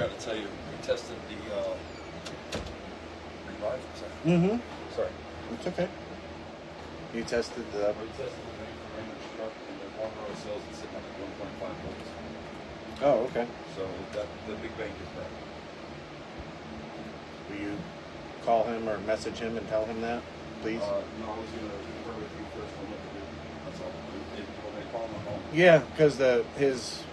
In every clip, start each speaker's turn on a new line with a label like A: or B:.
A: forgot to tell you, we tested the Revive.
B: Mm-hmm.
A: Sorry.
B: It's okay. You tested the...
A: We tested the range truck, and there's one row of cells that's sitting at 1.5 volts.
B: Oh, okay.
A: So the big bank is bad.
B: Will you call him or message him and tell him that, please?
A: No, I was going to confer with you first on what to do. That's all. When they call him, I'm home.
B: Yeah, because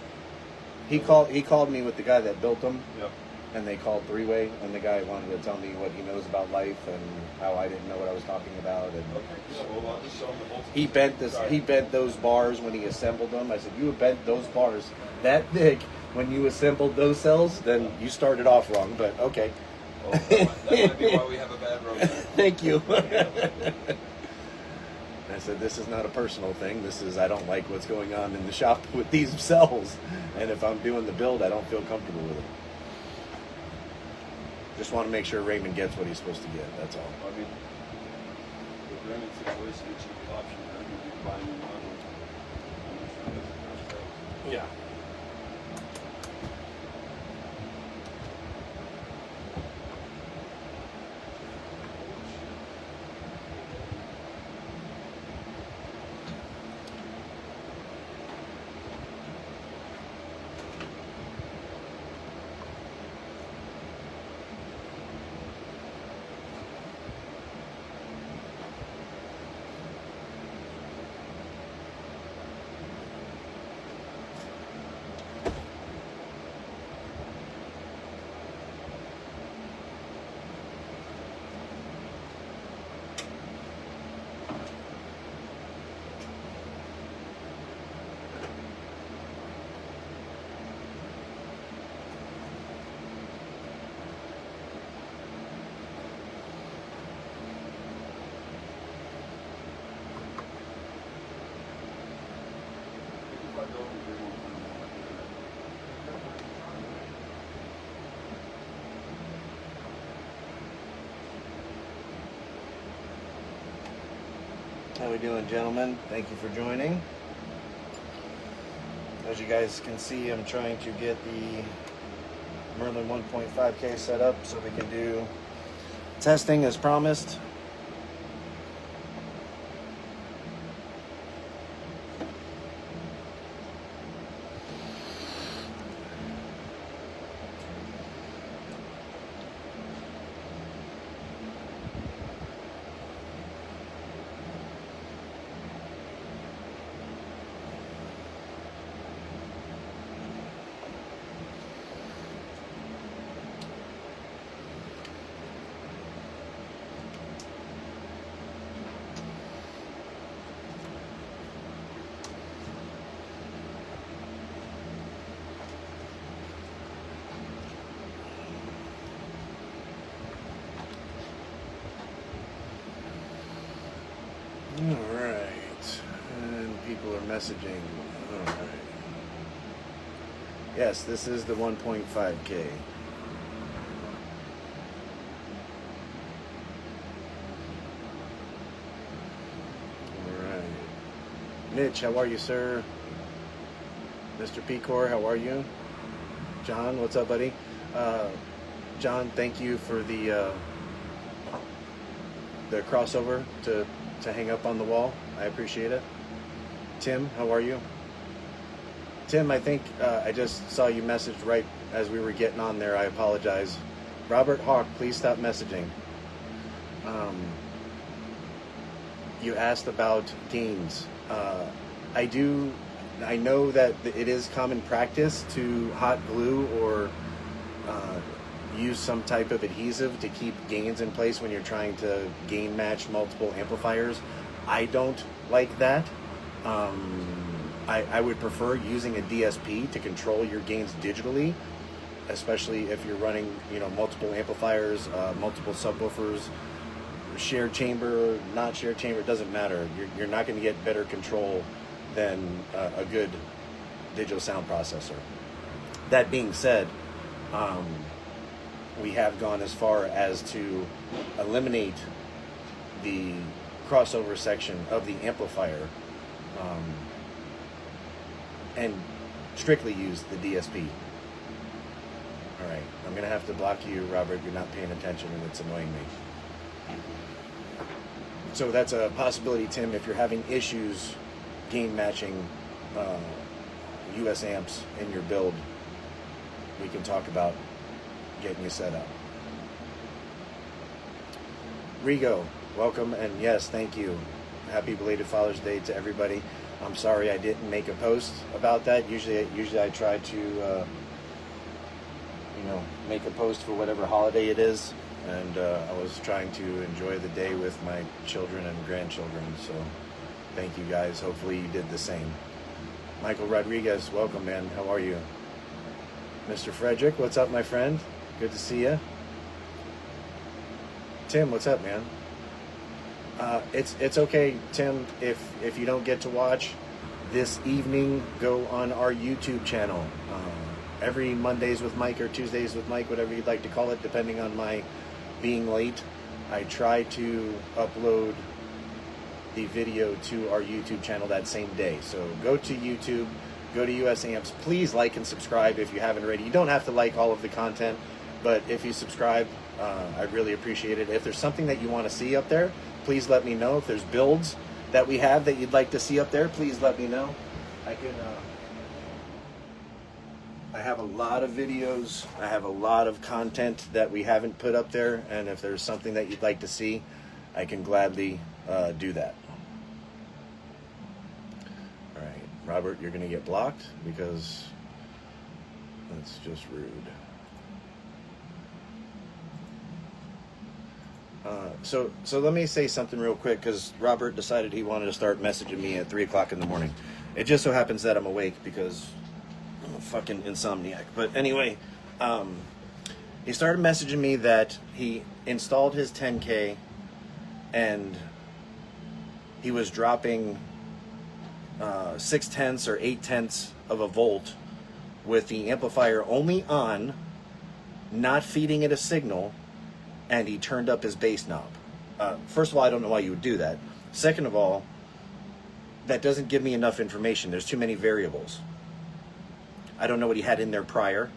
B: he called me with the guy that built them.
A: Yep.
B: And they called three-way, and the guy wanted to tell me what he knows about life and how I didn't know what I was talking about. And
A: Okay. Yeah, well, I'll just show him the voltage.
B: He bent those bars when he assembled them. I said, you bent those bars that big when you assembled those cells, then you started off wrong. But okay.
A: Well, that might be why we have a bad road.
B: Thank you. I said, this is not a personal thing. This is, I don't like what's going on in the shop with these cells. And if I'm doing the build, I don't feel comfortable with it. Just want to make sure Raymond gets what he's supposed to get. That's all.
A: I mean, with Raymond's situation, it's an option. I'm going to be buying a model. I'm not sure that's the first
B: Yeah. How we doing, gentlemen? Thank you for joining. As you guys can see, I'm trying to get the Merlin 1.5K set up so we can do testing as promised. Alright, and people are messaging. Alright. Yes, this is the 1.5K. Alright. Mitch, how are you, sir? Mr. Pecor, how are you? John, what's up, buddy? John, thank you for the crossover to hang up on the wall. I appreciate it. Tim, how are you? Tim, I think I just saw you message right as we were getting on there. I apologize. Robert Hawk, please stop messaging. You asked about gains. I know that it is common practice to hot glue or use some type of adhesive to keep gains in place when you're trying to gain match multiple amplifiers. I don't like that. I would prefer using a DSP to control your gains digitally, especially if you're running, multiple amplifiers, multiple subwoofers, shared chamber, not shared chamber, it doesn't matter. You're not going to get better control than a good digital sound processor. That being said, we have gone as far as to eliminate the crossover section of the amplifier and strictly use the DSP. All right, I'm gonna have to block you, Robert. You're not paying attention, and it's annoying me. So that's a possibility, Tim. If you're having issues gain matching US amps in your build, we can talk about getting you set up. Rigo, welcome, and yes, thank you. Happy belated Father's Day to everybody. I'm sorry I didn't make a post about that. Usually I try to, make a post for whatever holiday it is, and I was trying to enjoy the day with my children and grandchildren. So, thank you guys. Hopefully you did the same. Michael Rodriguez, welcome, man. How are you? Mr. Frederick, what's up, my friend? Good to see you. Tim, what's up, man? It's okay, Tim, if you don't get to watch this evening, go on our YouTube channel. Every Mondays with Mike or Tuesdays with Mike, whatever you'd like to call it, depending on my being late, I try to upload the video to our YouTube channel that same day. So go to YouTube, go to US Amps. Please like and subscribe if you haven't already. You don't have to like all of the content, but if you subscribe, I'd really appreciate it. If there's something that you want to see up there, please let me know. If there's builds that we have that you'd like to see up there, please let me know. I have a lot of videos. I have a lot of content that we haven't put up there, and if there's something that you'd like to see, I can gladly do that. All right, Robert, you're going to get blocked because that's just rude. So let me say something real quick, because Robert decided he wanted to start messaging me at 3 o'clock in the morning. It just so happens that I'm awake because I'm a fucking insomniac. But anyway, he started messaging me that he installed his 10K and he was dropping 6/10 or 8/10 of a volt with the amplifier only on, not feeding it a signal, and he turned up his bass knob. First of all, I don't know why you would do that. Second of all, that doesn't give me enough information. There's too many variables. I don't know what he had in there prior.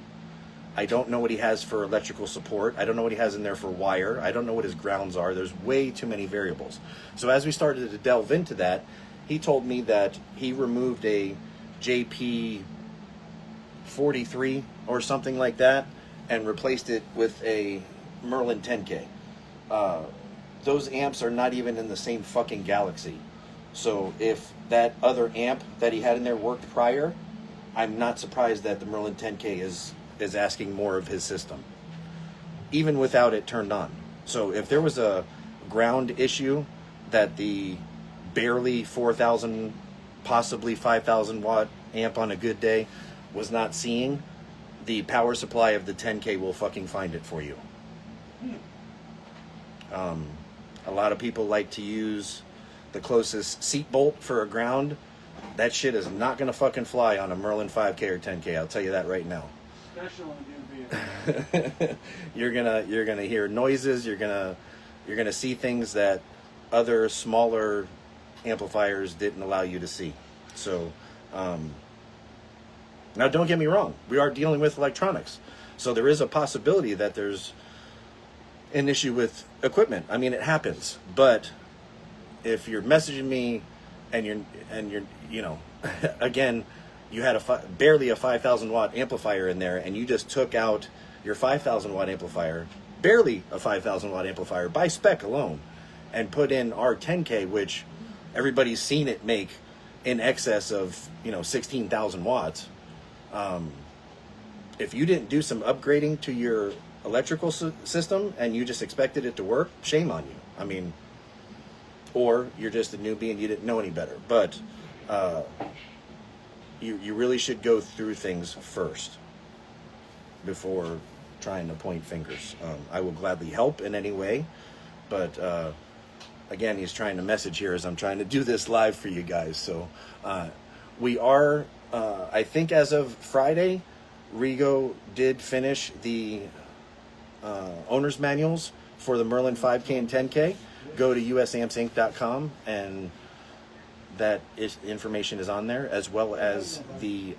B: I don't know what he has for electrical support. I don't know what he has in there for wire. I don't know what his grounds are. There's way too many variables. So as we started to delve into that, he told me that he removed a JP 43 or something like that and replaced it with a Merlin 10K. Those amps are not even in the same fucking galaxy. So if that other amp that he had in there worked prior, I'm not surprised that the Merlin 10K is asking more of his system, even without it turned on. So if there was a ground issue that the barely 4,000, possibly 5,000 watt amp on a good day was not seeing, the power supply of the 10K will fucking find it for you. A lot of people like to use the closest seat bolt for a ground. That shit is not gonna fucking fly on a Merlin 5K or 10K. I'll tell you that right now.
A: Special on new vehicles.
B: You're gonna hear noises. You're gonna see things that other smaller amplifiers didn't allow you to see. So now, don't get me wrong. We are dealing with electronics, so there is a possibility that there's an issue with equipment. I mean, it happens. But if you're messaging me and you're again, you had barely a 5,000 watt amplifier in there, and you just took out your 5,000 watt amplifier, barely a 5,000 watt amplifier by spec alone, and put in our 10K, which everybody's seen it make in excess of 16,000 watts. If you didn't do some upgrading to your electrical system and you just expected it to work, shame on you. I mean, or you're just a newbie and you didn't know any better. But you really should go through things first before trying to point fingers. I will gladly help in any way, but again, he's trying to message here as I'm trying to do this live for you guys. So we are, I think as of Friday, Rigo did finish the owner's manuals for the Merlin 5K and 10K. Go to usampsinc.com and that information is on there, as well as the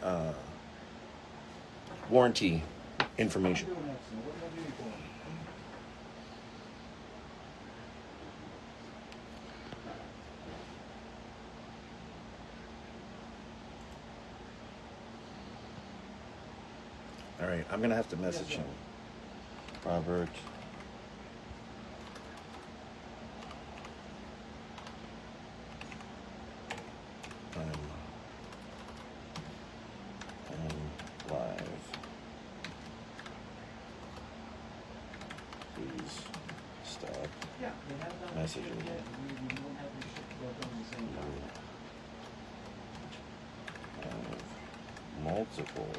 B: warranty information. All right, I'm gonna have to message him. Robert. I'm live. Please stop messaging. You have multiple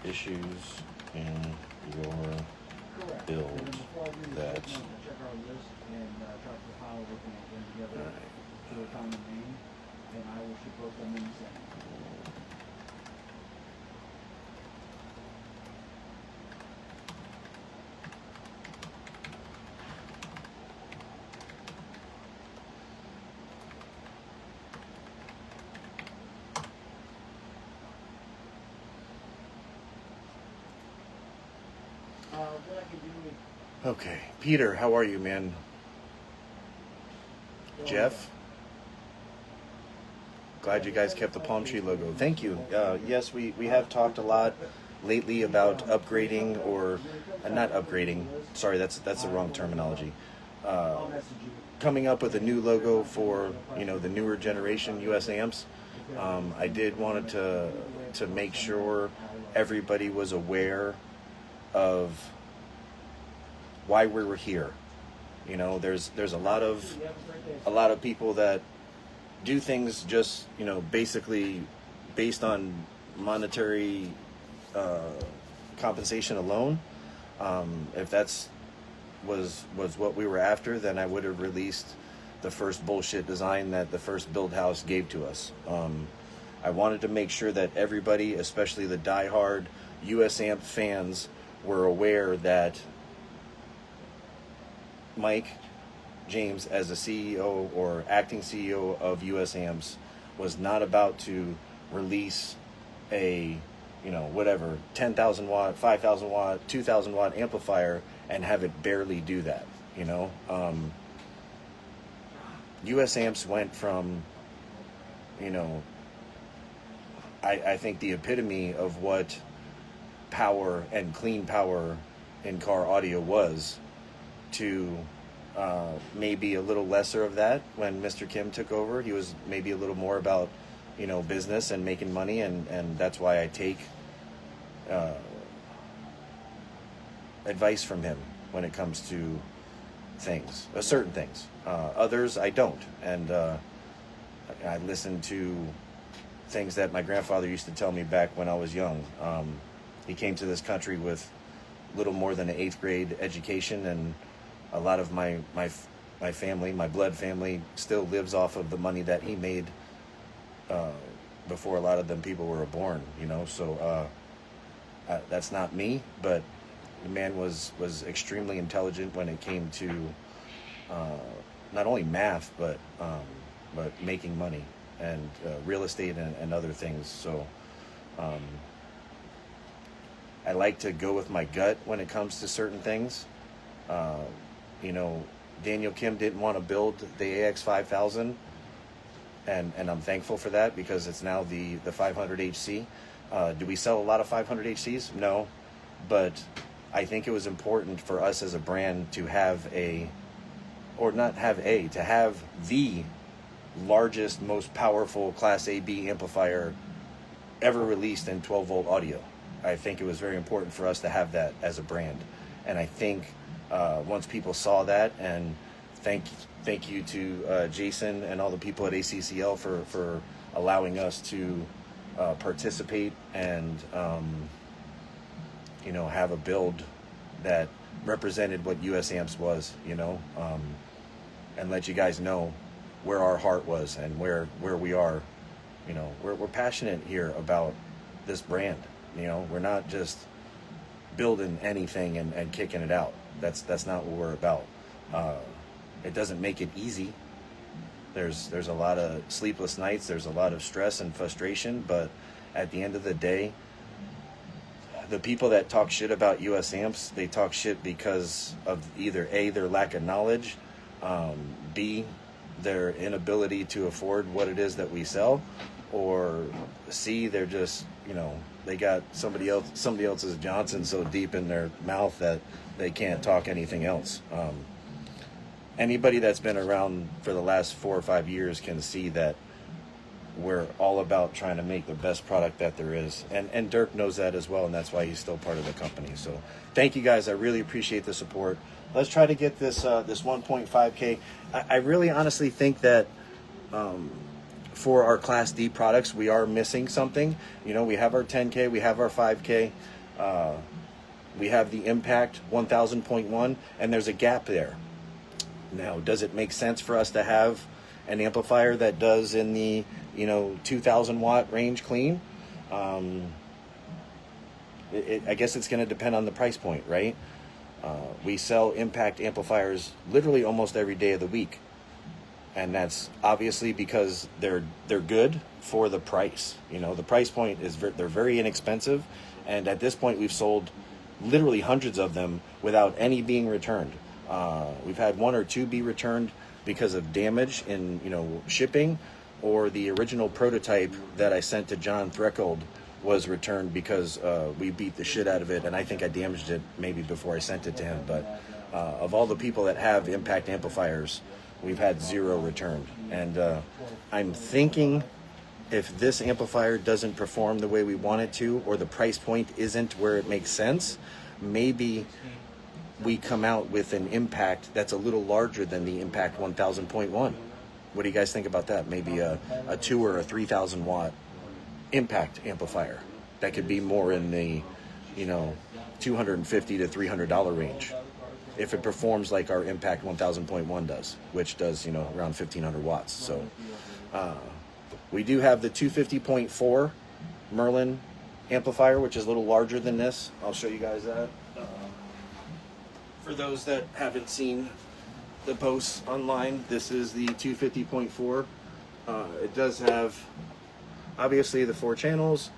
B: issues in your build that Okay, Peter, how are you, man? Jeff? Glad you guys kept the palm tree logo. Thank you. Yes, we have talked a lot lately about upgrading or not upgrading. Sorry, that's the wrong terminology. Coming up with a new logo for the newer generation US amps. I did wanted to make sure everybody was aware of why we were here. There's a lot of people that do things just basically based on monetary compensation alone. If that's was what we were after, then I would have released the first bullshit design that the first build house gave to us. I wanted to make sure that everybody, especially the diehard US amp fans, were aware that Mike James, as a CEO or acting CEO of US Amps, was not about to release a, whatever, 10,000 watt, 5,000 watt, 2,000 watt amplifier and have it barely do that. US Amps went from, I think the epitome of what power and clean power in car audio was, to maybe a little lesser of that when Mr. Kim took over. He was maybe a little more about business and making money, and that's why I take advice from him when it comes to things, certain things. Others I don't, and I listen to things that my grandfather used to tell me back when I was young. He came to this country with little more than an 8th grade education, and a lot of my family, my blood family, still lives off of the money that he made before a lot of them people were born. So that's not me, but the man was extremely intelligent when it came to not only math but making money and real estate and other things. So I like to go with my gut when it comes to certain things. Daniel Kim didn't want to build the AX 5000, and I'm thankful for that, because it's now the 500 HC. Do we sell a lot of 500 HCs? No, but I think it was important for us as a brand to have to have the largest, most powerful Class AB amplifier ever released in 12 volt audio. I think it was very important for us to have that as a brand, and I think once people saw that, and thank you to Jason and all the people at ACCL for allowing us to participate and have a build that represented what US Amps was, and let you guys know where our heart was and where we are. We're passionate here about this brand. We're not just building anything and kicking it out. That's not what we're about. It doesn't make it easy. There's a lot of sleepless nights. There's a lot of stress and frustration. But at the end of the day, the people that talk shit about US amps, they talk shit because of either A, their lack of knowledge, B, their inability to afford what it is that we sell, or C, they're just, they got somebody else's Johnson so deep in their mouth that they can't talk anything else. Anybody that's been around for the last 4 or 5 years can see that we're all about trying to make the best product that there is. And Dirk knows that as well, and that's why he's still part of the company. So thank you guys. I really appreciate the support. Let's try to get this 1.5K. I really honestly think that for our Class D products, we are missing something. We have our 10K, we have our 5K, we have the Impact 1000.1, and there's a gap there. Now, does it make sense for us to have an amplifier that does in the 2,000 watt range clean? I guess it's going to depend on the price point, right? We sell Impact amplifiers literally almost every day of the week, and that's obviously because they're good for the price. The price point is they're very inexpensive, and at this point we've sold literally hundreds of them without any being returned. We've had 1 or 2 be returned because of damage in shipping, or the original prototype that I sent to John Threkold was returned because we beat the shit out of it, and I think I damaged it maybe before I sent it to him. But of all the people that have Impact amplifiers, we've had 0 returned. And I'm thinking if this amplifier doesn't perform the way we want it to, or the price point isn't where it makes sense, maybe we come out with an Impact that's a little larger than the Impact 1000.1. What do you guys think about that? Maybe a 2 or a 3,000 watt Impact amplifier that could be more in the $250 to $300 range, if it performs like our Impact 1000.1 does, which does around 1,500 watts. So we do have the 250.4 Merlin amplifier, which is a little larger than this. I'll show you guys that. For those that haven't seen the posts online, this is the 250.4. It does have obviously the 4 channels.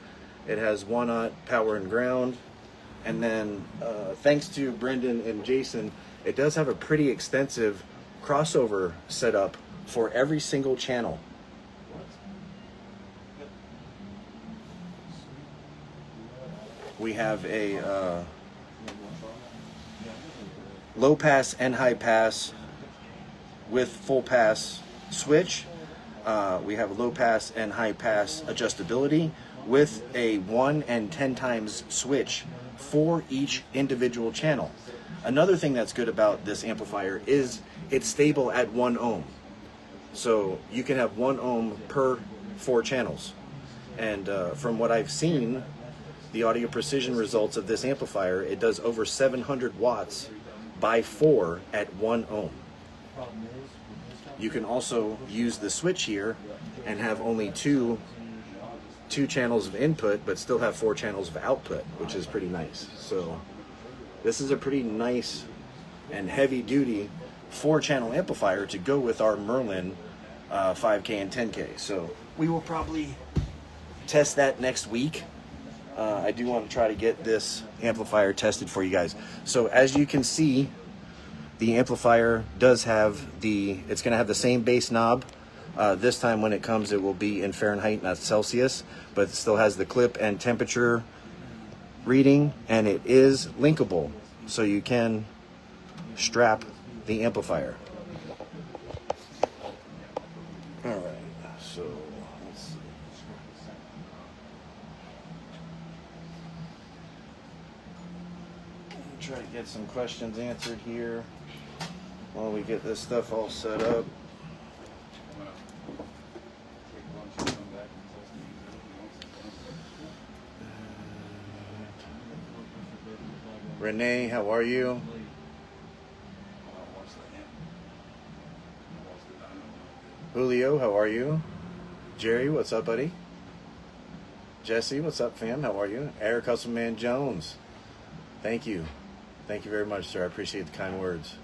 B: It has 1-aught power and ground, and then thanks to Brendan and Jason, it does have a pretty extensive crossover setup for every single channel. We have a low pass and high pass with full pass switch. We have low pass and high pass adjustability with a 1 and 10 times switch for each individual channel. Another thing that's good about this amplifier is it's stable at 1 ohm. So you can have 1 ohm per 4 channels. And from what I've seen, the audio precision results of this amplifier, it does over 700 watts by 4 at 1 ohm. You can also use the switch here and have only two channels of input, but still have 4 channels of output, which is pretty nice. So this is a pretty nice and heavy duty 4-channel amplifier to go with our Merlin 5K and 10K. So we will probably test that next week. I do want to try to get this amplifier tested for you guys. So as you can see, the amplifier does have it's going to have the same bass knob. This time when it comes, it will be in Fahrenheit, not Celsius, but it still has the clip and temperature reading, and it is linkable, so you can strap the amplifier. All right, so let's see. Try to get some questions answered here while we get this stuff all set up. Renee, how are you? Julio, how are you? Jerry, what's up, buddy? Jesse, what's up, fam? How are you? Eric Hustleman Jones, thank you. Thank you very much, sir. I appreciate the kind words.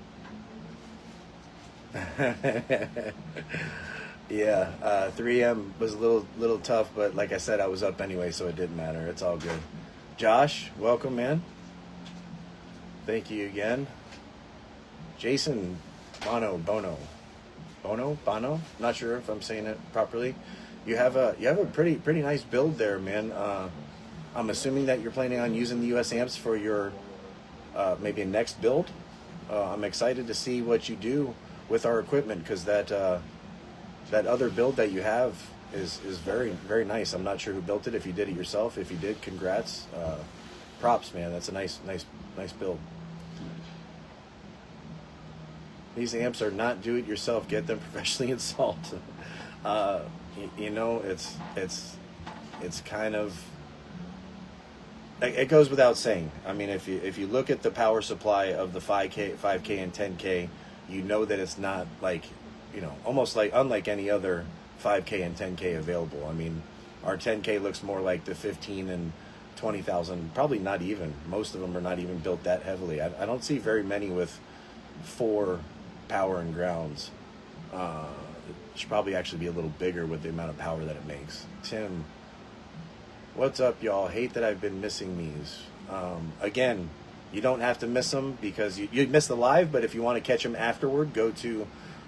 B: Yeah, 3 a.m. was a little tough, but like I said, I was up anyway, so it didn't matter. It's all good. Josh, welcome, man. Thank you again. Jason Bono. Not sure if I'm saying it properly. You have a pretty nice build there, man. I'm assuming that you're planning on using the US amps for your maybe next build. I'm excited to see what you do with our equipment, because that other build that you have is very, very nice. I'm not sure who built it. If you did it yourself, if you did, congrats. Props, man. That's a nice build. These amps are not do-it-yourself. Get them professionally installed. You know, it's kind of, it goes without saying. I mean, if you look at the power supply of the 5K and 10K, you know that it's not like, you know, almost like unlike any other 5K and 10K available. I mean, our 10K looks more like the 15 and 20,000. Probably not even. Most of them are not even built that heavily. I don't see very many with 4 power and grounds. It should probably actually be a little bigger with the amount of power that it makes. Tim, what's up, y'all? Hate that I've been missing these. Again, you don't have to miss them because you missed the live, but if you want to catch them afterward, go to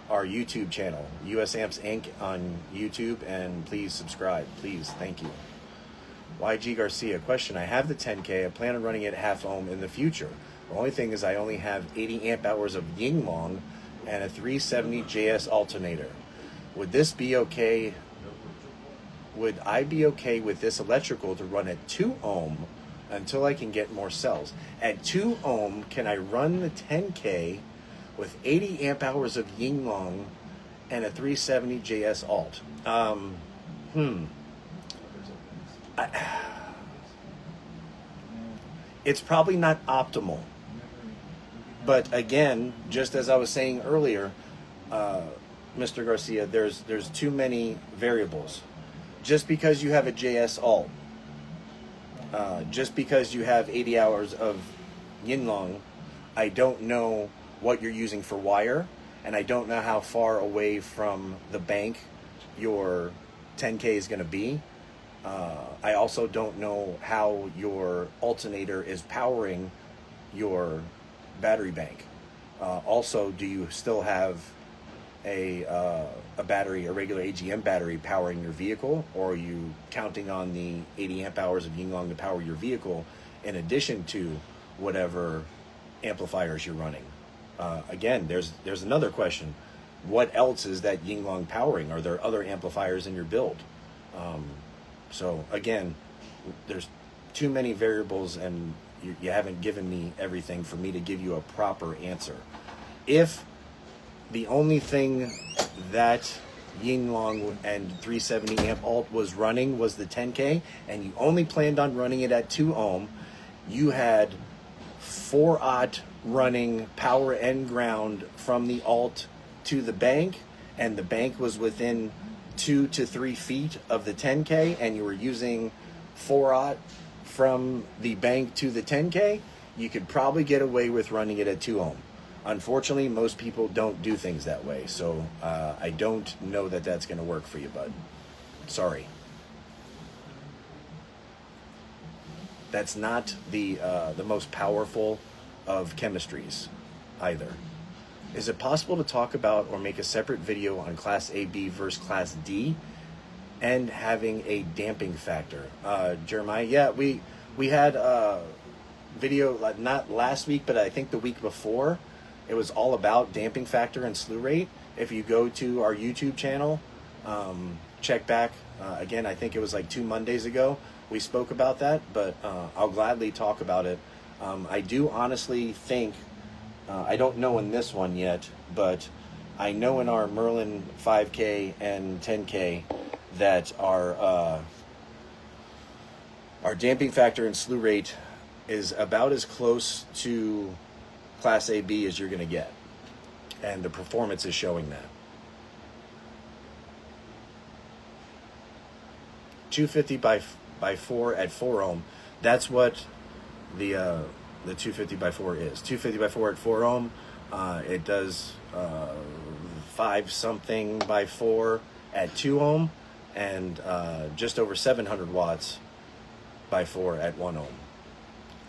B: our YouTube channel, US Amps Inc. on YouTube, and please subscribe. Please, thank you. YG Garcia, question. I have the 10K. I plan on running it half ohm in the future. The only thing is I only have 80 amp hours of Yinglong and a 370 JS alternator. Would this be okay? Would I be okay with this electrical to run at 2 ohm until I can get more cells? At 2 ohm, can I run the 10K with 80 amp hours of Yinglong and a 370 JS alt? It's probably not optimal. But again, just as I was saying earlier, Mr. Garcia, there's too many variables. Just because you have a JS alt, just because you have 80 hours of Yinglong, I don't know what you're using for wire, and I don't know how far away from the bank your 10K is going to be. I also don't know how your alternator is powering your battery bank. Also, do you still have a battery, a regular AGM battery powering your vehicle, or are you counting on the 80 amp hours of Yinglong to power your vehicle in addition to whatever amplifiers you're running? Again, there's another question. What else is that Yinglong powering? Are there other amplifiers in your build? So again, there's too many variables, and you haven't given me everything for me to give you a proper answer. If the only thing that Yinglong and 370 amp alt was running was the 10K, and you only planned on running it at 2 ohm, you had 4-aught running power and ground from the alt to the bank, and the bank was within 2 to 3 feet of the 10K, and you were using 4-aught from the bank to the 10K, you could probably get away with running it at 2 ohm. Unfortunately, most people don't do things that way, so I don't know that that's going to work for you, bud. Sorry. That's not the most powerful of chemistries either. Is it possible to talk about or make a separate video on Class AB versus Class D and having a damping factor? Jeremiah, yeah, we had a video, not last week, but I think the week before. It was all about damping factor and slew rate. If you go to our YouTube channel, check back. Again, I think it was like 2 Mondays ago, we spoke about that, but I'll gladly talk about it. I do honestly think, I don't know in this one yet, but I know in our Merlin 5K and 10K that our damping factor and slew rate is about as close to Class AB as you're going to get. And the performance is showing that. 250 by 4 at 4 ohm. That's what the 250 by 4 is. 250 by 4 at 4 ohm. It does 5 something by 4 at 2 ohm, and just over 700 watts by 4 at 1 ohm.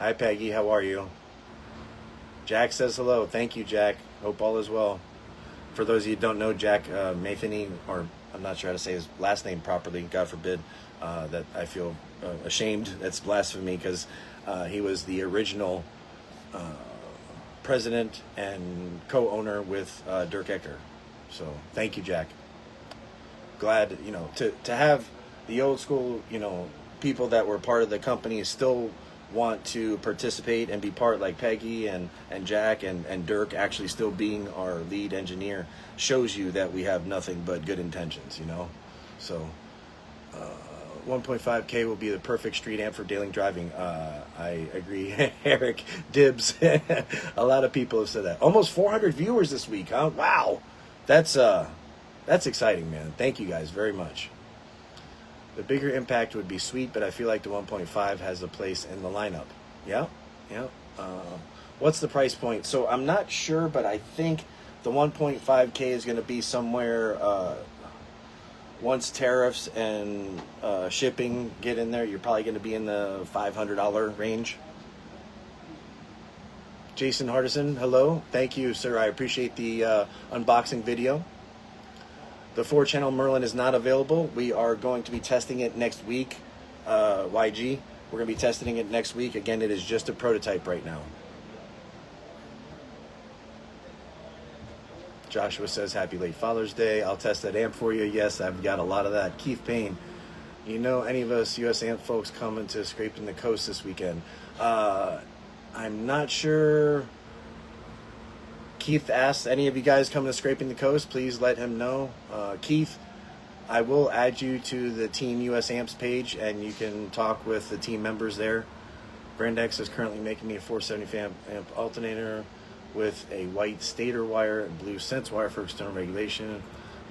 B: Hi, Peggy. How are you? Jack says hello. Thank you, Jack. Hope all is well. For those of you who don't know, Jack Matheny, or I'm not sure how to say his last name properly, God forbid, that I feel ashamed. That's blasphemy, because he was the original president and co-owner with Dirk Ecker. So thank you, Jack. Glad, to have the old school, people that were part of the company still want to participate and be part, like Peggy and Jack and Dirk actually still being our lead engineer, shows you that we have nothing but good intentions, So 1.5K will be the perfect street amp for daily driving. I agree. Eric Dibs. A lot of people have said that. Almost 400 viewers this week, huh? Wow. That's exciting, man. Thank you guys very much. The bigger impact would be sweet, but I feel like the 1.5 has a place in the lineup. Yeah. What's the price point? So I'm not sure, but I think the 1.5K is going to be somewhere, once tariffs and shipping get in there, you're probably going to be in the $500 range. Jason Hardison, hello. Thank you, sir. I appreciate the unboxing video. The 4-channel Merlin is not available. We are going to be testing it next week. YG, we're going to be testing it next week. Again, it is just a prototype right now. Joshua says, happy late Father's Day. I'll test that amp for you. Yes, I've got a lot of that. Keith Payne, any of us US amp folks coming to Scraping the Coast this weekend? I'm not sure. Keith asked, any of you guys coming to Scraping the Coast, please let him know. Keith, I will add you to the Team US Amps page, and you can talk with the team members there. Brandex is currently making me a 470 amp alternator with a white stator wire and blue sense wire for external regulation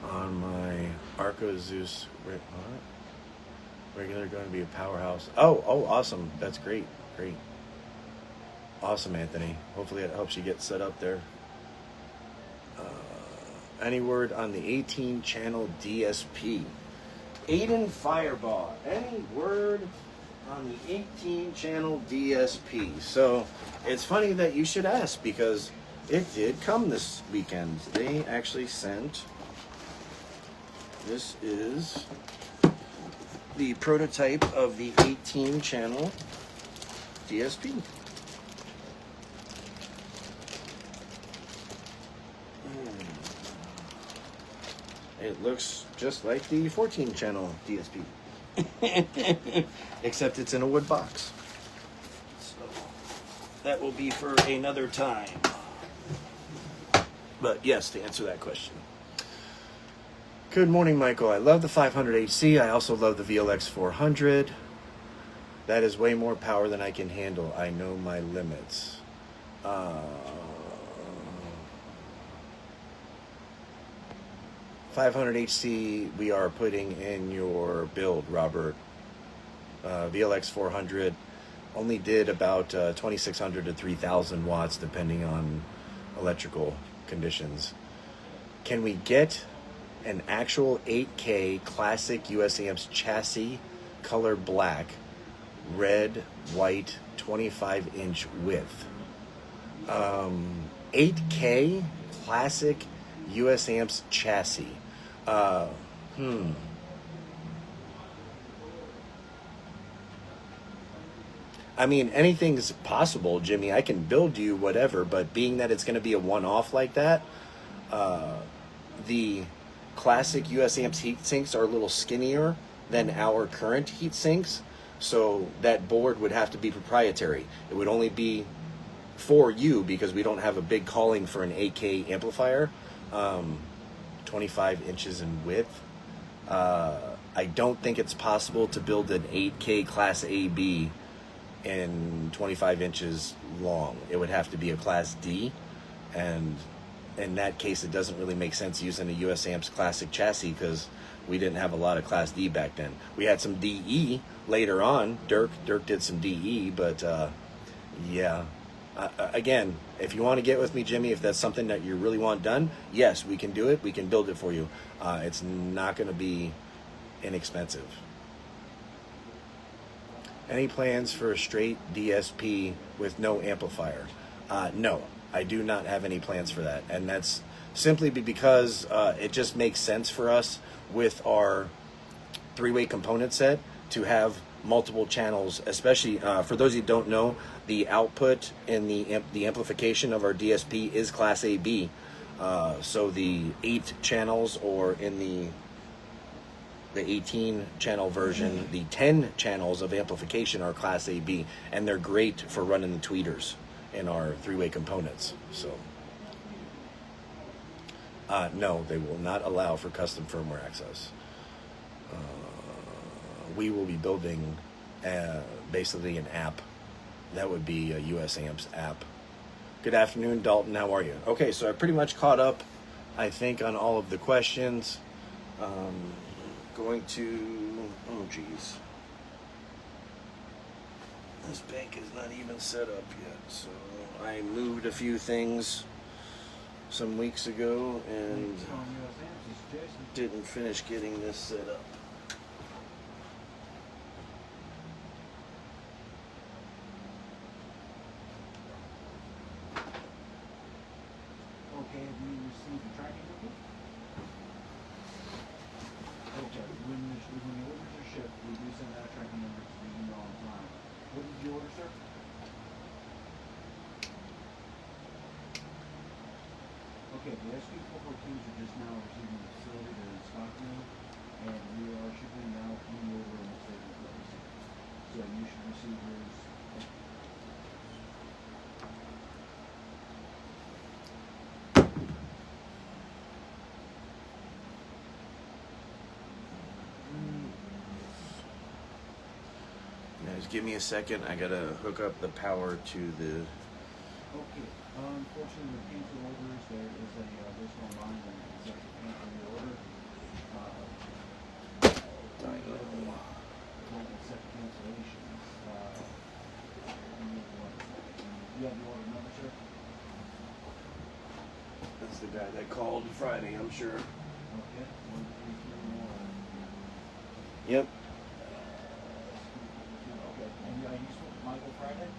B: on my Arco Zeus. Regular going to be a powerhouse. Oh, awesome. That's great. Awesome, Anthony. Hopefully it helps you get set up there. Any word on the 18-channel DSP? Aiden Fireball. Any word on the 18-channel DSP? So it's funny that you should ask, because it did come this weekend. They actually sent. This is the prototype of the 18-channel DSP. It looks just like the 14-channel DSP, except it's in a wood box. So that will be for another time. But yes, to answer that question. Good morning, Michael. I love the 500HC. I also love the VLX 400. That is way more power than I can handle. I know my limits. 500HC we are putting in your build, Robert. VLX 400 only did about 2,600 to 3,000 watts depending on electrical conditions. Can we get an actual 8K classic US Amps chassis, color black, red, white, 25-inch width? 8K classic US Amps chassis. I mean, anything's possible, Jimmy. I can build you whatever, but being that it's going to be a one-off like that, the classic US Amps heat sinks are a little skinnier than our current heat sinks, so that board would have to be proprietary. It would only be for you because we don't have a big calling for an 8K amplifier. 25 inches in width. I don't think it's possible to build an 8K Class AB in 25 inches long. It would have to be a Class D, and in that case it doesn't really make sense using a US Amps classic chassis because we didn't have a lot of Class D back then. We had some DE later on. Dirk did some DE, but yeah. Again, if you want to get with me, Jimmy, if that's something that you really want done, yes, we can do it. We can build it for you. It's not going to be inexpensive. Any plans for a straight DSP with no amplifier? No, I do not have any plans for that. And that's simply because it just makes sense for us with our three-way component set to have multiple channels, especially for those who don't know, the output and the amplification of our DSP is Class AB. So the 8 channels, or in the 18 channel version, the 10 channels of amplification are Class AB, and they're great for running the tweeters in our three-way components. So no, they will not allow for custom firmware access. We will be building basically an app. That would be a US Amps app. Good afternoon, Dalton. How are you? Okay, so I pretty much caught up, I think, on all of the questions. Going to, oh geez, this bank is not even set up yet. So I moved a few things some weeks ago and didn't finish getting this set up.
C: Okay, have you received the tracking number? Okay, when the orders are shipped, we do send out a tracking number to the email on time. What did you order, sir? Okay, the SQ414s are just now receiving the facility, they're in stock now, and we are shipping out any order in the state of place. So you should receive yours.
B: Guys, give me a second. I gotta hook up the power to the.
C: Okay, unfortunately, with cancel orders, there is a, there's no line that says cancel your order. Won't accept cancellations. You have the order number, sir?
B: That's the guy that called Friday, I'm sure.
C: Okay, 1, 3, 3, 1.
B: Yep.
C: Okay, and you spoke to Michael Friday?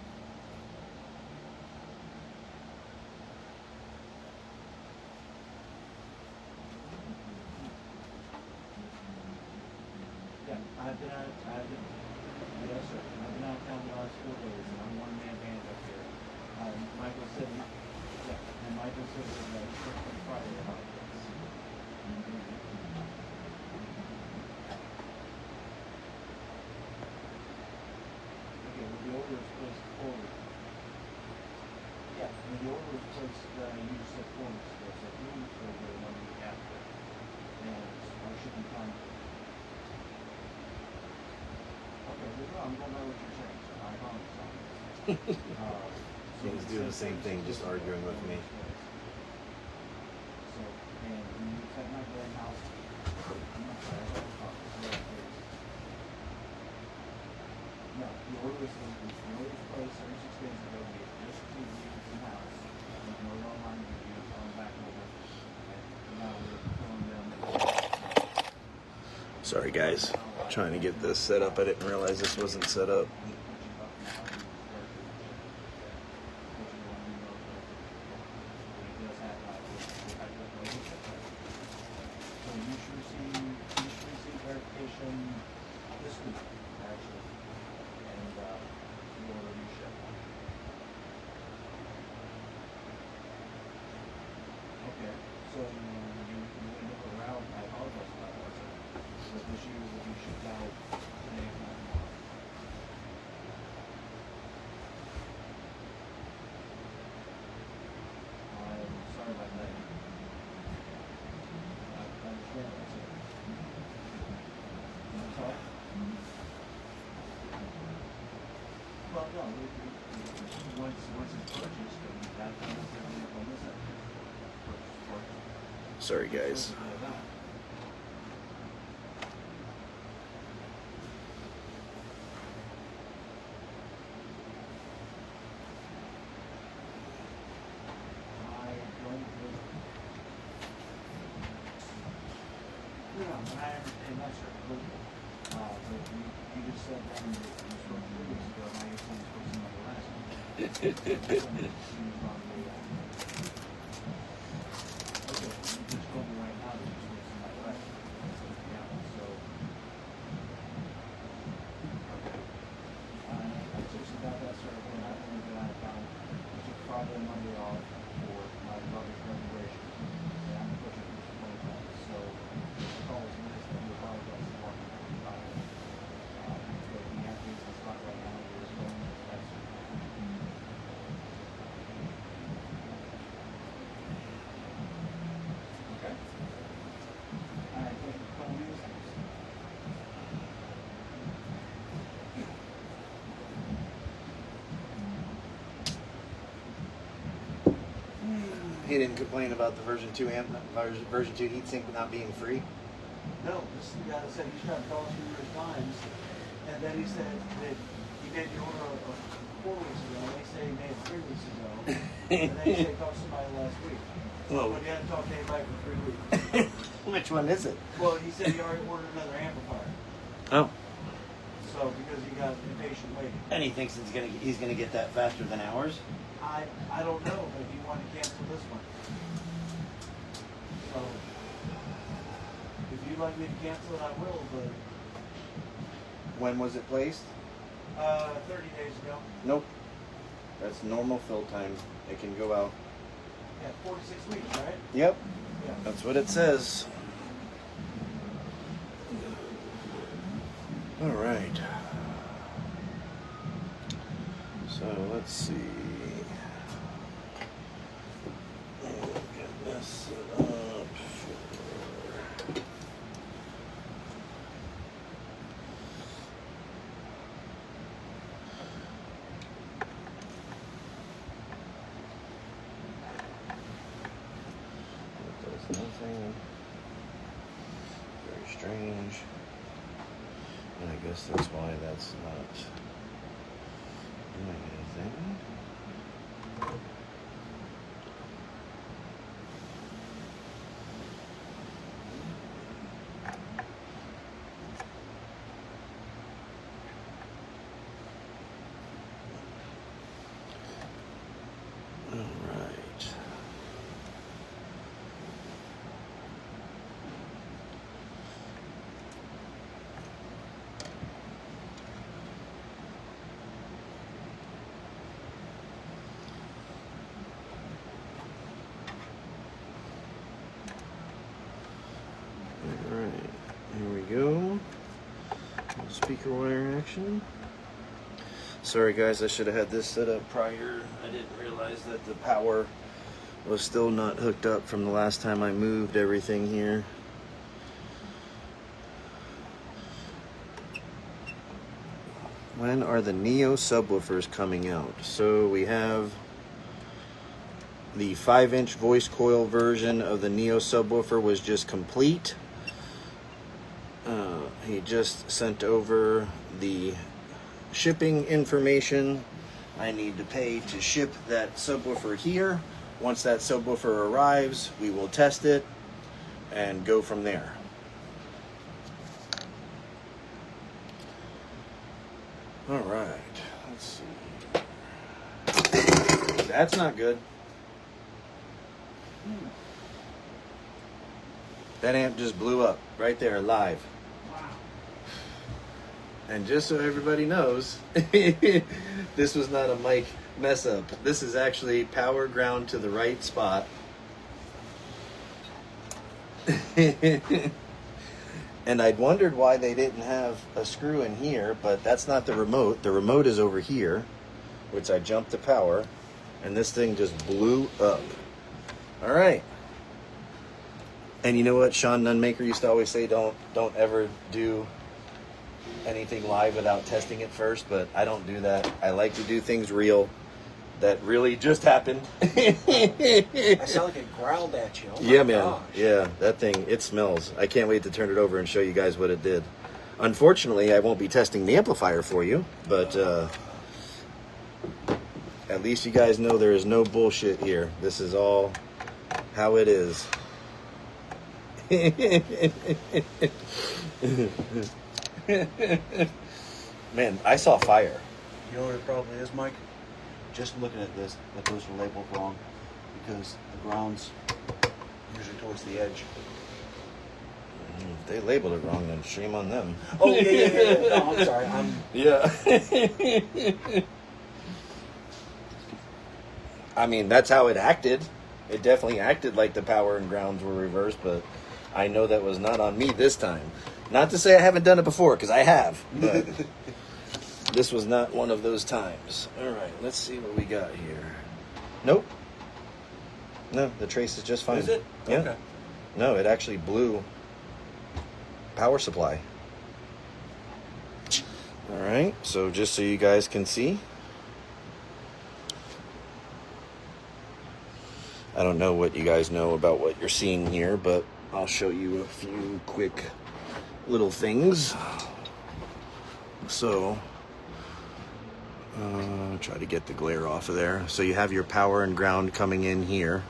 C: Yeah, I've been out, yes, sir. I've been out of town the last 4 days, and I'm one-man band up here. Michael said, yeah, and Michael said it was on Friday about this. Okay, well, the order is placed forward. Yeah, when the order is placed, you just said 4 weeks ago, so 3 weeks ago, we're 1 week after. And our shipping time. Okay, well, I'm going by what you're saying, so I apologize.
B: He's doing the same thing, just arguing with me.
C: So, and when you said my grand house, I'm not sorry, I don't talk, it's really crazy. No, the order was placed 36 days ago, we had just received the in-house, with no online reviews, on back over, and now we're filling them.
B: Sorry, guys. Trying to get this set up. I didn't realize this wasn't set up.
C: Well, no, once it's purchased, that comes on this end.
B: Sorry, guys.
C: But you just said that you spoke 3 weeks ago, now you're saying you're supposed to know the last one. He was on the, okay, you just told me right now that you're supposed to know the last one. Yeah, so. Okay. I just got that started when I only got out of town. I took Friday and Monday off for my brother's graduation. And I'm pushing for some phone calls. So this call is missed. I do apologize for walking out of the but we have things in spot right now. We're just going with that.
A: Okay.
C: All right, thank you for calling me.
B: He didn't complain about the version 2 version 2 heatsink not being free.
C: No, this is the guy that said he's tried to call us numerous times, and then he said that he made the order of 4 weeks ago, and they say he made it 3 weeks ago, and then he said he called somebody last week.
B: Whoa.
C: But he hadn't talked to anybody for 3 weeks.
B: Which one is it?
C: Well, he said he already ordered another amplifier,
B: Oh.
C: so because he got impatient waiting.
B: And he thinks he's gonna get that faster than ours?
C: I don't know, but he wanted to cancel this one. So, if you'd like me to cancel it, I will, but,
B: When was it placed?
C: 30 days ago.
B: Nope. That's normal fill time. It can go out.
C: Yeah, 4 to 6 weeks, right?
B: Yep.
C: Yeah.
B: That's what it says. All right. So let's see. Get this set up for... That does nothing. Very strange. And I guess that's why that's not doing anything. All right. Alright, here we go. Speaker wire action. Sorry guys, I should have had this set up prior. I didn't realize that the power was still not hooked up from the last time I moved everything here. When are the Neo subwoofers coming out? So we have the 5-inch voice coil version of the Neo subwoofer was just complete. He just sent over the shipping information. I need to pay to ship that subwoofer here. Once that subwoofer arrives, we will test it and go from there. All right, let's see. That's not good. That amp just blew up right there live.
C: Wow.
B: And just so everybody knows, this was not a mic mess up. This is actually power ground to the right spot. And I'd wondered why they didn't have a screw in here, but that's not the remote. The remote is over here, which I jumped to power, and this thing just blew up. All right. And you know what? Sean Nunmaker used to always say, don't ever do anything live without testing it first, but I don't do that. I like to do things real. That really just happened.
D: I sound like it growled at you. Oh my
B: Yeah, man.
D: gosh.
B: Yeah, that thing, it smells. I can't wait to turn it over and show you guys what it did. Unfortunately, I won't be testing the amplifier for you, but at least you guys know there is no bullshit here. This is all how it is. Man, I saw fire.
D: You know what it probably is, Mike? Just looking at this, that those are labeled wrong because the ground's usually towards the edge.
B: If they labeled it wrong, then shame on them.
D: Oh, yeah. No, I'm sorry.
B: Yeah. I mean, that's how it acted. It definitely acted like the power and grounds were reversed, but I know that was not on me this time. Not to say I haven't done it before, because I have, but this was not one of those times. All right, let's see what we got here. Nope. No, the trace is just fine.
D: Is it?
B: Yeah.
D: Okay.
B: No, it actually blew power supply. All right, so just so you guys can see. I don't know what you guys know about what you're seeing here, but I'll show you a few quick little things. So, try to get the glare off of there. So you have your power and ground coming in here.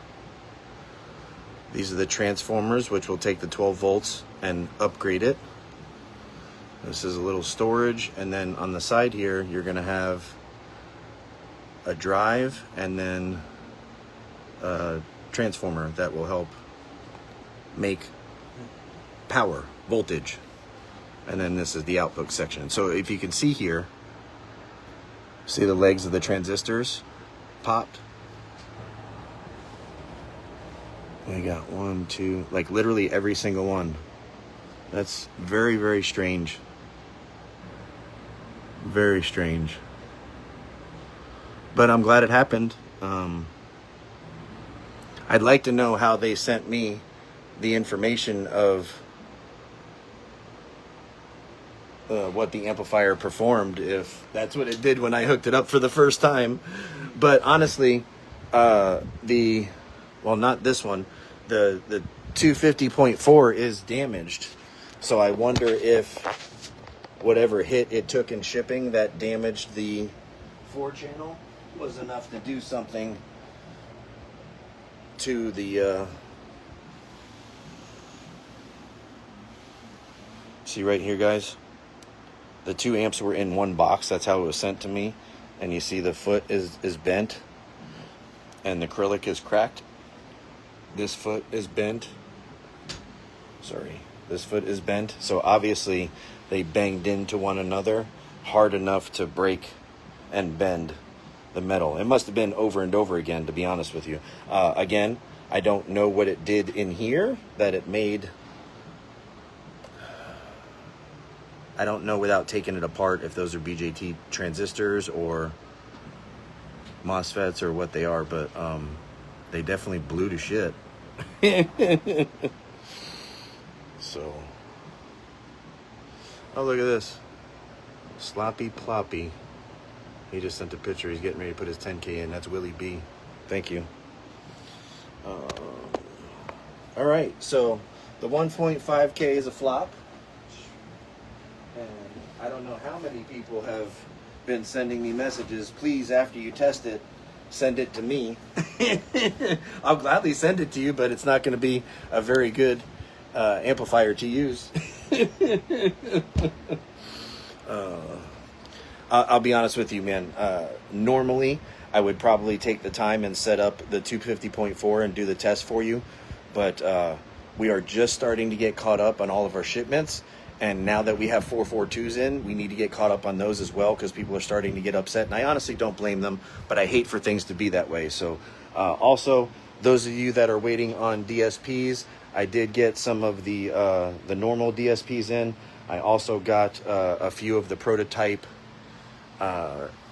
B: These are the transformers, which will take the 12 volts and upgrade it. This is a little storage, and then on the side here, you're going to have a drive and then a transformer that will help make power, voltage. And then this is the output section. So if you can see here, see the legs of the transistors popped? We got 1, 2, like literally every single one. That's very, very strange. Very strange. But I'm glad it happened. I'd like to know how they sent me the information of what the amplifier performed, if that's what it did when I hooked it up for the first time. But honestly, not this one, the 250.4 is damaged. So I wonder if whatever hit it took in shipping that damaged the 4-channel was enough to do something to the see right here, guys, the 2 amps were in one box. That's how it was sent to me. And you see the foot is bent and the acrylic is cracked. This foot is bent. Sorry, this foot is bent. So obviously they banged into one another hard enough to break and bend the metal. It must have been over and over again, to be honest with you. Again, I don't know what it did in here that it made. I don't know without taking it apart if those are BJT transistors or MOSFETs or what they are, but they definitely blew to shit. So, oh, look at this. Sloppy Ploppy. He just sent a picture. He's getting ready to put his 10K in. That's Willie B. Thank you. All right, so the 1.5K is a flop. And I don't know how many people have been sending me messages. Please, after you test it, send it to me. I'll gladly send it to you, but it's not going to be a very good amplifier to use. I'll be honest with you, man. Normally, I would probably take the time and set up the 250.4 and do the test for you. But we are just starting to get caught up on all of our shipments. And now that we have 442s in, we need to get caught up on those as well because people are starting to get upset. And I honestly don't blame them, but I hate for things to be that way. So also, those of you that are waiting on DSPs, I did get some of the normal DSPs in. I also got a few of the prototype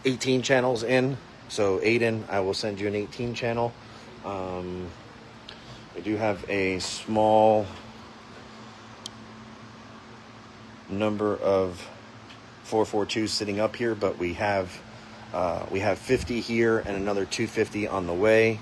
B: 18 channels in. So Aiden, I will send you an 18 channel. I do have a small number of 442s sitting up here, but we have 50 here and another 250 on the way.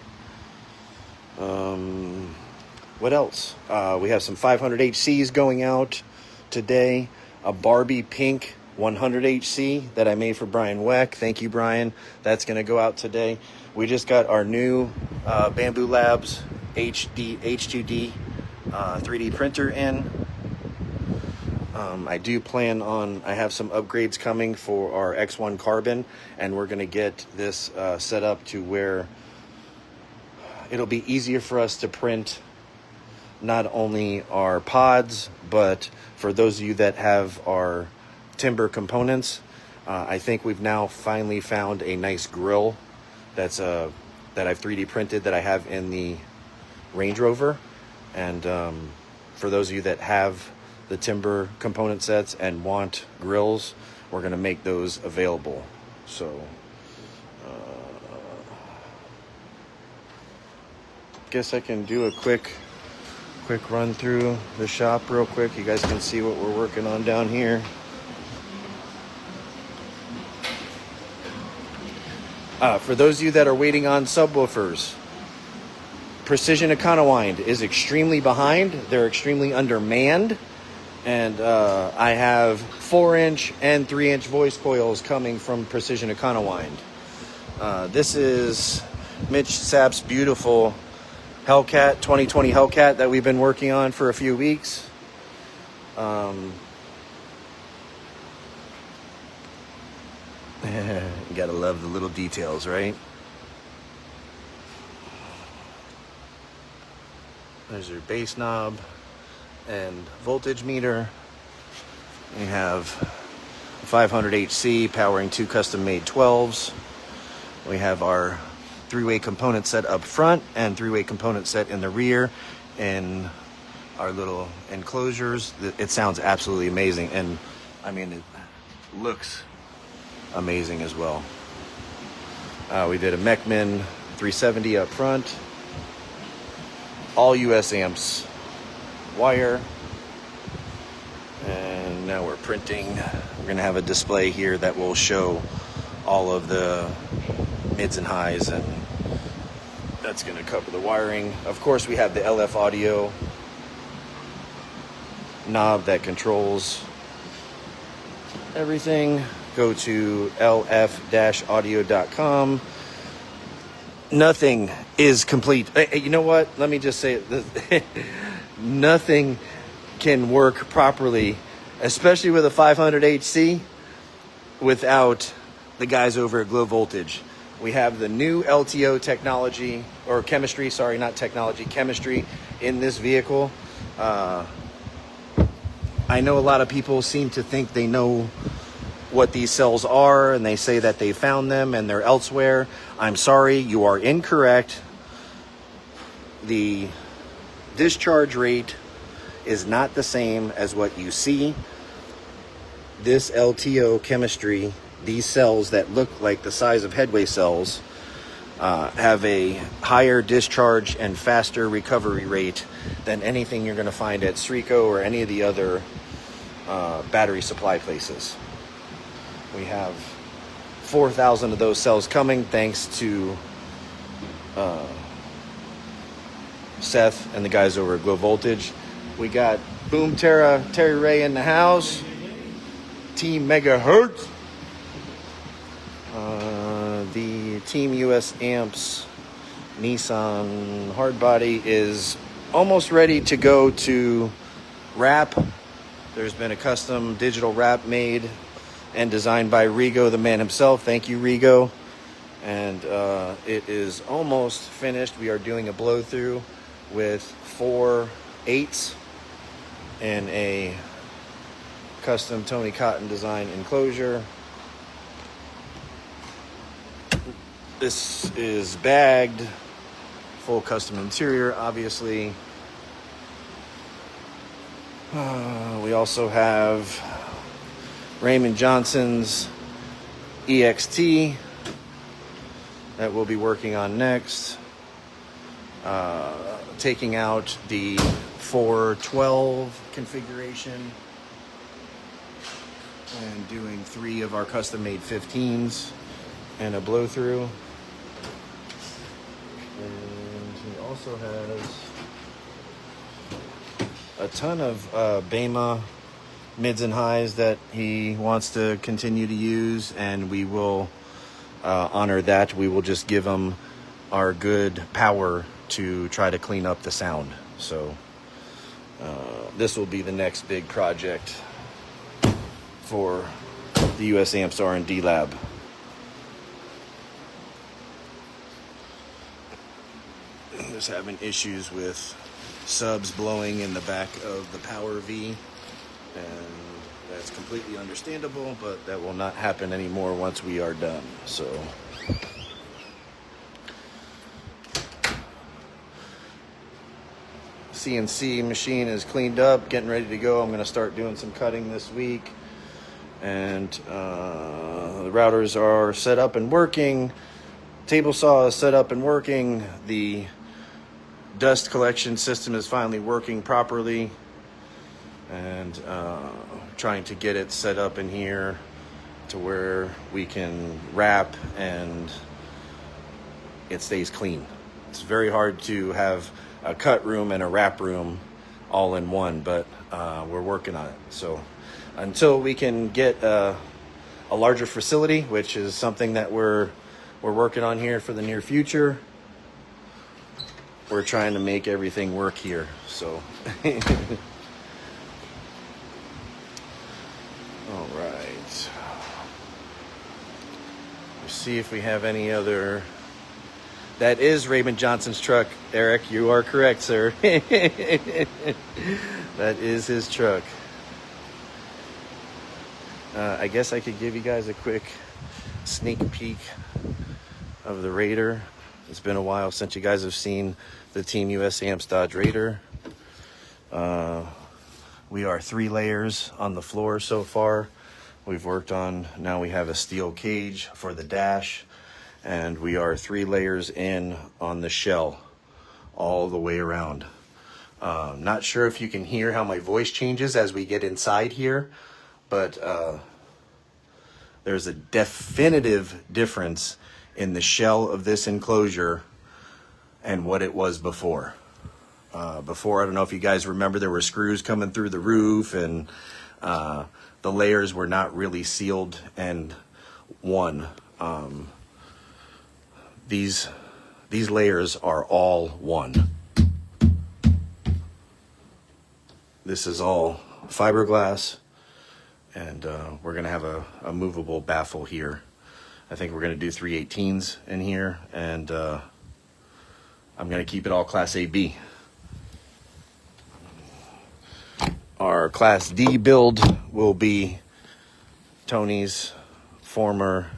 B: What else? We have some 500 HCs going out today. A Barbie pink 100 HC that I made for Brian Weck. Thank you, Brian. That's going to go out today. We just got our new Bamboo Labs H2D 3D printer in. I do plan on, I have some upgrades coming for our X1 Carbon, and we're going to get this set up to where it'll be easier for us to print not only our pods, but for those of you that have our timber components, I think we've now finally found a nice grill that's that I've 3D printed that I have in the Range Rover. And for those of you that have the timber component sets and want grills, we're going to make those available. So guess I can do a quick run through the shop real quick. You guys can see what we're working on down here. For those of you that are waiting on subwoofers, Precision Econowind is extremely behind. They're extremely undermanned. And I have 4-inch and 3-inch voice coils coming from Precision Econowind. This is Mitch Sapp's beautiful Hellcat, 2020 Hellcat that we've been working on for a few weeks. You gotta love the little details, right? There's your bass knob and voltage meter. We have 500 HC powering 2 custom-made 12s. We have our 3-way component set up front and 3-way component set in the rear in our little enclosures. It sounds absolutely amazing, and I mean, it looks amazing as well. We did a Mechman 370 up front, all US amps, wire, and now we're printing. We're gonna have a display here that will show all of the mids and highs, and that's going to cover the wiring. Of course, we have the LF audio knob that controls everything. Go to lf-audio.com. Nothing is complete. You know what? Let me just say it. Nothing can work properly, especially with a 500 HC, without the guys over at Glow Voltage. We have the new LTO technology, or chemistry, sorry, not technology, chemistry in this vehicle. I know a lot of people seem to think they know what these cells are, and they say that they found them and they're elsewhere. I'm sorry, you are incorrect. The discharge rate is not the same as what you see. This LTO chemistry, these cells that look like the size of headway cells, have a higher discharge and faster recovery rate than anything you're going to find at Srico or any of the other battery supply places. We have 4,000 of those cells coming thanks to Seth and the guys over at Glow Voltage. We got Boom Terry Ray in the house, Team Megahertz. The Team US Amps Nissan hardbody is almost ready to go to wrap. There's been a custom digital wrap made and designed by Rigo, the man himself. Thank you, Rigo. And it is almost finished. We are doing a blow through with 4 8s in a custom Tony Cotton design enclosure. This is bagged, full custom interior, obviously. We also have Raymond Johnson's EXT that we'll be working on next. Taking out the 412 configuration and doing 3 of our custom-made 15s and a blow-through. And he also has a ton of Bema mids and highs that he wants to continue to use, and we will honor that. We will just give him our good power to try to clean up the sound. So this will be the next big project for the US Amps R&D lab. Just having issues with subs blowing in the back of the Power V, and that's completely understandable, but that will not happen anymore once we are done. So CNC machine is cleaned up, getting ready to go. I'm going to start doing some cutting this week, and the routers are set up and working. Table saw is set up and working. The dust collection system is finally working properly, and trying to get it set up in here to where we can wrap and it stays clean. It's very hard to have a cut room and a wrap room all in one, but we're working on it. So until we can get a larger facility, which is something that we're working on here for the near future, we're trying to make everything work here. So all right, let's see if we have any other. That is Raymond Johnson's truck, Eric. You are correct, sir. That is his truck. I guess I could give you guys a quick sneak peek of the Raider. It's been a while since you guys have seen the Team US Amps Dodge Raider. We are 3 layers on the floor so far. We've worked on, now we have a steel cage for the dash, and we are 3 layers in on the shell all the way around. Not sure if you can hear how my voice changes as we get inside here, but there's a definitive difference in the shell of this enclosure and what it was before. Before, I don't know if you guys remember, there were screws coming through the roof, and the layers were not really sealed and one. These layers are all one. This is all fiberglass, and we're gonna have a movable baffle here. I think we're gonna do 3/18s in here, and I'm gonna keep it all Class AB. Our Class D build will be Tony's former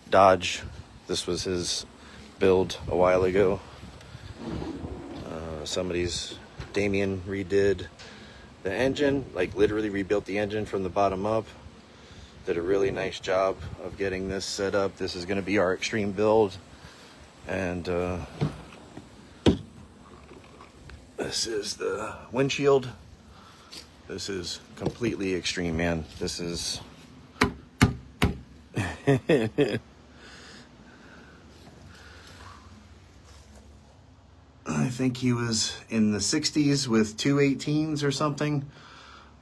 B: Dodge. This was his build a while ago. Damien redid the engine, like literally rebuilt the engine from the bottom up. Did a really nice job of getting this set up. This is going to be our extreme build, and this is the windshield. This is completely extreme, man. This is I think he was in the 60s with 2/18s or something.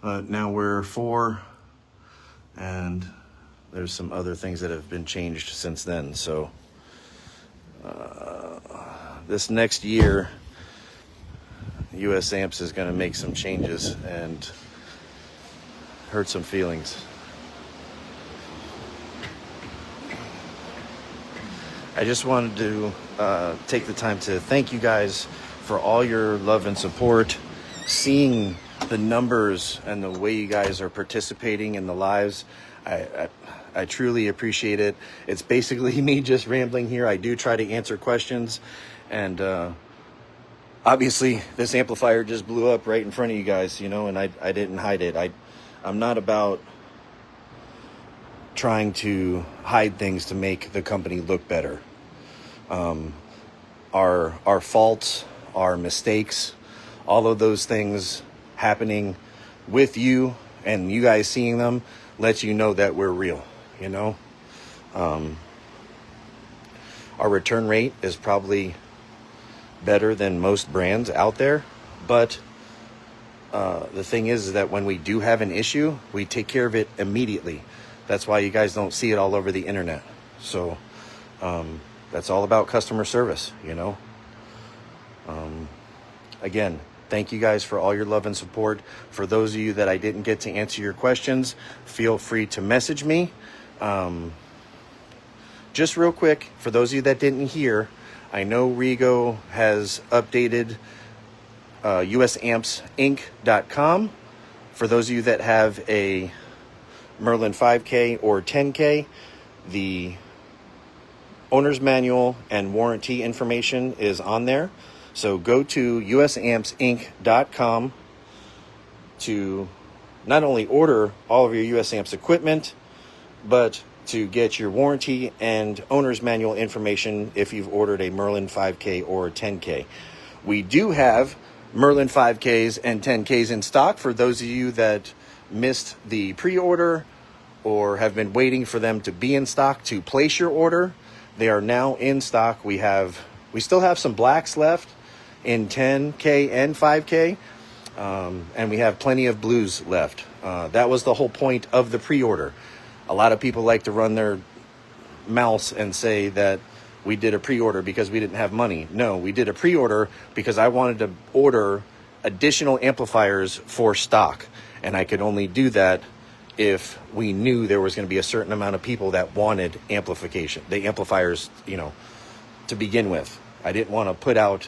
B: Now we're 4, and there's some other things that have been changed since then. So this next year, US Amps is going to make some changes and hurt some feelings. I just wanted to take the time to thank you guys for all your love and support. Seeing the numbers and the way you guys are participating in the lives, I truly appreciate it. It's basically me just rambling here. I do try to answer questions, and obviously this amplifier just blew up right in front of you guys, you know, and I didn't hide it. I'm not about trying to hide things to make the company look better. Our faults, our mistakes, all of those things happening with you and you guys seeing them lets you know that we're real, you know. Our return rate is probably better than most brands out there, but the thing is that when we do have an issue, we take care of it immediately. That's why you guys don't see it all over the internet. So that's all about customer service, you know. Again, Thank you guys for all your love and support. For those of you that I didn't get to answer your questions, feel free to message me. Just real quick, for those of you that didn't hear, I know Rigo has updated usampsinc.com. For those of you that have a Merlin 5K or 10K, the owner's manual and warranty information is on there. So go to usampsinc.com to not only order all of your USAMPS equipment, but to get your warranty and owner's manual information if you've ordered a Merlin 5K or 10K. We do have Merlin 5Ks and 10Ks in stock for those of you that missed the pre-order or have been waiting for them to be in stock to place your order. They are now in stock. We still have some blacks left in 10K and 5K, and we have plenty of blues left. That was the whole point of the pre-order. A lot of people like to run their mouths and say that we did a pre-order because we didn't have money. No, we did a pre-order because I wanted to order additional amplifiers for stock, and I could only do that if we knew there was going to be a certain amount of people that wanted the amplifiers, to begin with. I didn't want to put out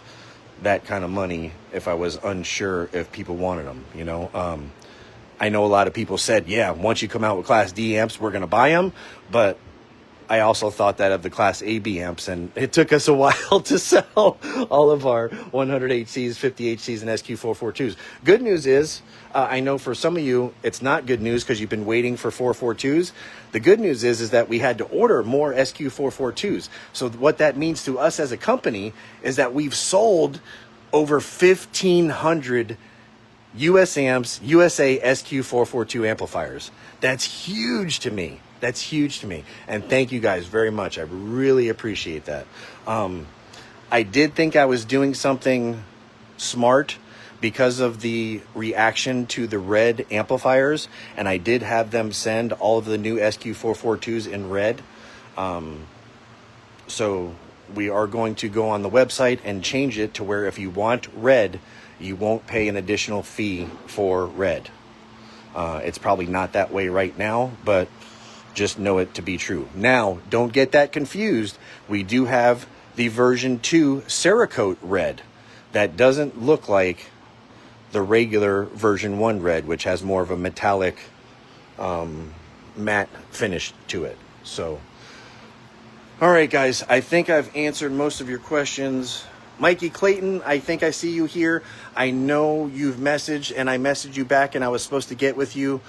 B: that kind of money if I was unsure if people wanted them, I know a lot of people said, yeah, once you come out with Class D amps, we're going to buy them. But I also thought that of the Class AB amps, and it took us a while to sell all of our 100HCs, 50HCs, and SQ442s. Good news is, I know for some of you, it's not good news because you've been waiting for 442s. The good news is that we had to order more SQ442s. So what that means to us as a company is that we've sold over 1,500 USAMPS USA SQ442 amplifiers. That's huge to me. And thank you guys very much. I really appreciate that. I did think I was doing something smart because of the reaction to the red amplifiers, and I did have them send all of the new SQ442s in red. So we are going to go on the website and change it to where if you want red, you won't pay an additional fee for red. It's probably not that way right now, but just know it to be true. Now, don't get that confused. We do have the version 2 Cerakote red that doesn't look like the regular version 1 red, which has more of a metallic matte finish to it. So, all right, guys, I think I've answered most of your questions. Mikey Clayton, I think I see you here. I know you've messaged, and I messaged you back, and I was supposed to get with you.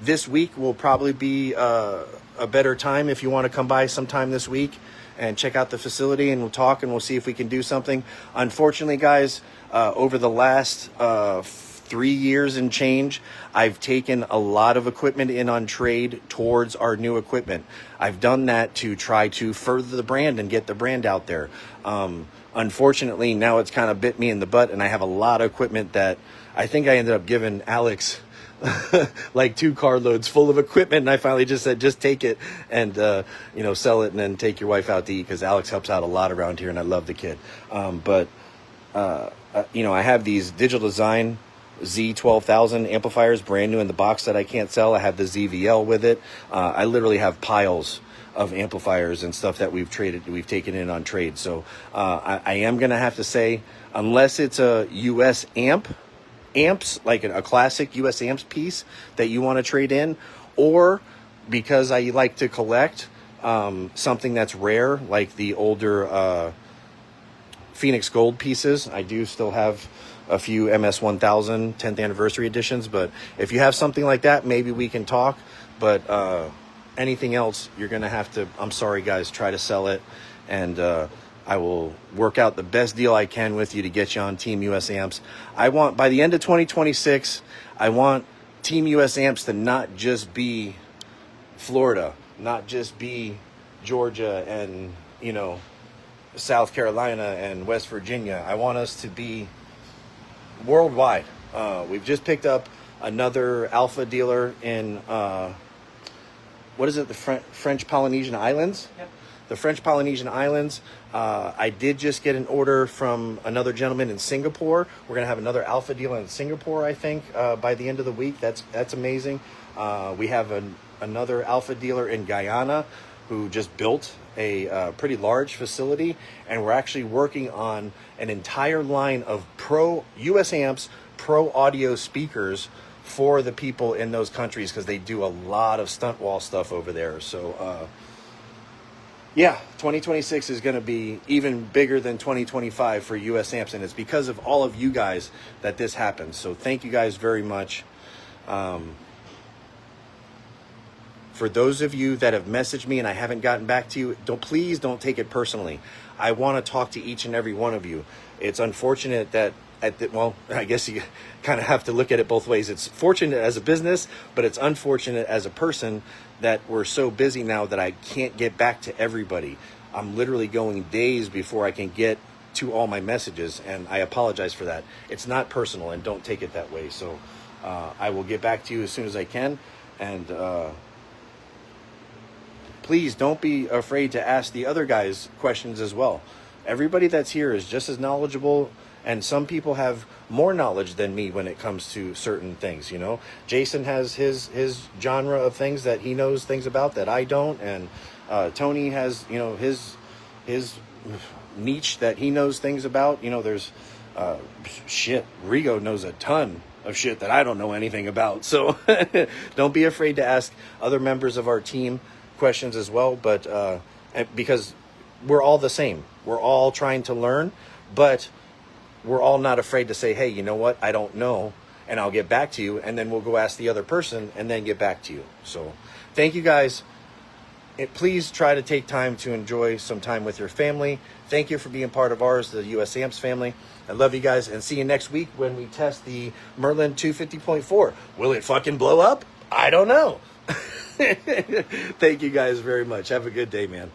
B: This week will probably be a better time if you want to come by sometime this week and check out the facility, and we'll talk, and we'll see if we can do something. Unfortunately, guys, over the last 3 years and change, I've taken a lot of equipment in on trade towards our new equipment. I've done that to try to further the brand and get the brand out there. Unfortunately, now it's kind of bit me in the butt, and I have a lot of equipment that I think I ended up giving Alex like 2 carloads full of equipment, and I finally just said, just take it and sell it and then take your wife out to eat, because Alex helps out a lot around here, and I love the kid. I have these Digital Design Z12000 amplifiers brand new in the box that I can't sell. I have the ZVL with it. I literally have piles of amplifiers and stuff that we've taken in on trade. So I am gonna have to say, unless it's a US amps, like a classic US amps piece that you want to trade in, or because I like to collect something that's rare, like the older Phoenix Gold pieces. I do still have a few MS1000 10th anniversary editions, but if you have something like that, maybe we can talk. But anything else, you're gonna have to, I'm sorry guys, try to sell it, and I will work out the best deal I can with you to get you on Team US Amps. I want, by the end of 2026, I want Team US Amps to not just be Florida, not just be Georgia and South Carolina and West Virginia. I want us to be worldwide. We've just picked up another alpha dealer in the French Polynesian Islands.
C: Yep.
B: the French Polynesian Islands. I did just get an order from another gentleman in Singapore. We're going to have another alpha deal in Singapore, I think, by the end of the week. That's amazing. We have another alpha dealer in Guyana who just built a pretty large facility, and we're actually working on an entire line of pro US amps, pro audio speakers for the people in those countries, because they do a lot of stunt wall stuff over there. So yeah, 2026 is going to be even bigger than 2025 for US amps, and it's because of all of you guys that this happens. So thank you guys very much. For those of you that have messaged me and I haven't gotten back to you, please don't take it personally. I want to talk to each and every one of you. It's unfortunate that well, I guess you kind of have to look at it both ways. It's fortunate as a business, but it's unfortunate as a person that we're so busy now that I can't get back to everybody. I'm literally going days before I can get to all my messages, and I apologize for that. It's not personal, and don't take it that way. So I will get back to you as soon as I can, and please don't be afraid to ask the other guys questions as well. Everybody that's here is just as knowledgeable, and some people have more knowledge than me when it comes to certain things, you know. Jason has his genre of things that he knows things about that I don't, and Tony has, you know, his niche that he knows things about. You know, there's shit. Rigo knows a ton of shit that I don't know anything about. So don't be afraid to ask other members of our team questions as well, but because we're all the same. We're all trying to learn, but we're all not afraid to say, hey, you know what, I don't know, and I'll get back to you, and then we'll go ask the other person and then get back to you. So thank you guys. Please try to take time to enjoy some time with your family. Thank you for being part of ours, the US Amps family. I love you guys, and see you next week when we test the Merlin 250.4. Will it fucking blow up? I don't know. Thank you guys very much. Have a good day, man.